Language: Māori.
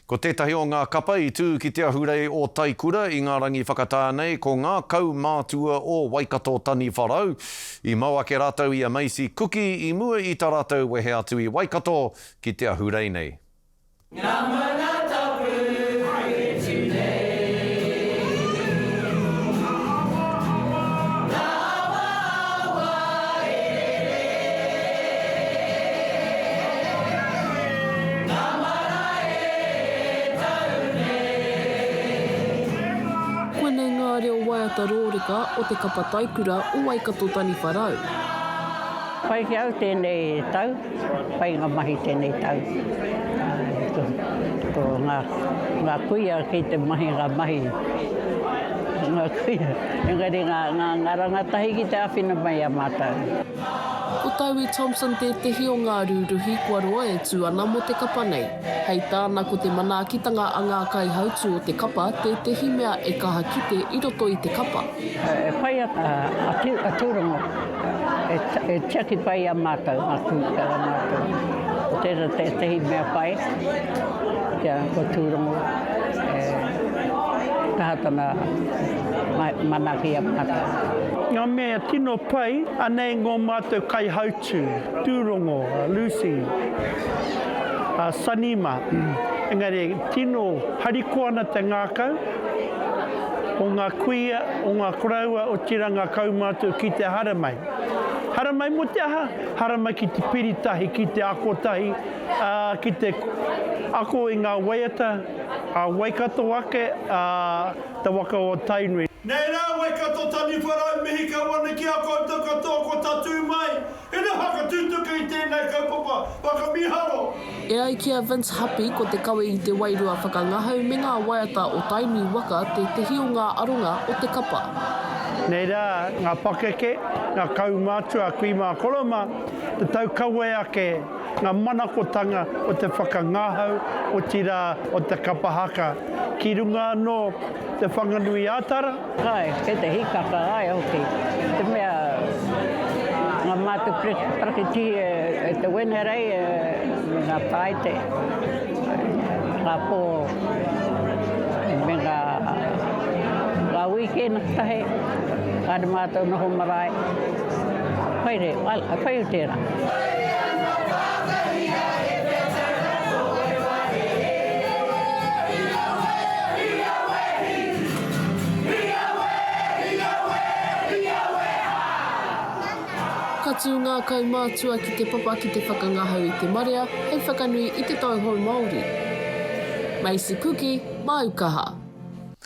Ko tētahi o ngā kapa I tū ki te ahurei o Taikura I ngā rangi whakatānei ko ngā kaumaatua o Waikato Taniwharau. I mau ake rātou I a Macie Kuki I mua I tā rātou wehe atu I Waikato ki te ahurei nei. Koenei ngā reo waiata rōreka o te kapa Taikura o Waikato Taniwharau. Pai ki au tēnei tau, pai ngā mahi tēnei tau. Ko ngā kuia ki te mahi ngā mahi. Ngā kuia, engari ngā rangatahi ki te awhina mai a mātou. Ko Taui Thompson te tehi o ngā rūruhi kua roa e tū ana mo te kapa nei. Hei tāna ko te manaakitanga a ngā kai hautu o te kapa, te tehi mea e kaha kite I roto I te kapa. Pai a tūrongo, e tiaki pai a mātou, a kūkara mātou. Ko tēra te tehi mea pai, ko tūrongo, kahatana manaki a mātou. Ngā mea tino pai, anei ngō mātou kai hautu, tūrongo, Lucy, Sanima. Engari, tino harikoana te ngākau, o ngā kuia, o ngā koraua, o tira ngā kaumātua ki te haramai. Haramai mo te aha, haramai ki te piritahi, ki te akotahi, ki te ako I ngā waiata, Waikato ake, te waka o Tainui. Nei rā, Waikato Taniwharau, mihi ka wana ki a koutou ko tatu mai. E na haka tūtuka I tēnei kaupapa, whakamiharo. E ai kia Vince Happy ko te kawe I te wairua whakangahau me ngā waiata o Tainui waka te tehi o ngā aronga o te kapa. Nei rā, ngā pakeke, ngā kaumātua, kui mā koloma, te tau kawe ake, ngā manakotanga o te whakangahau, o tira o te kapahaka. Ki runga no te whanganui ātara. Ai, ke te hikaka ai hoki. Te mea, ngā mātu prakiti e te wenerei, ngā paite, ngā pō, me ngā weekend tahe, kāre mātou noho marae. Haere, pai o tērā. Katu ngā kaumātua ki te papa ki te whakangahau I te marea, hei whakanui I te tauhou Māori. Macie Kuki, Aukaha.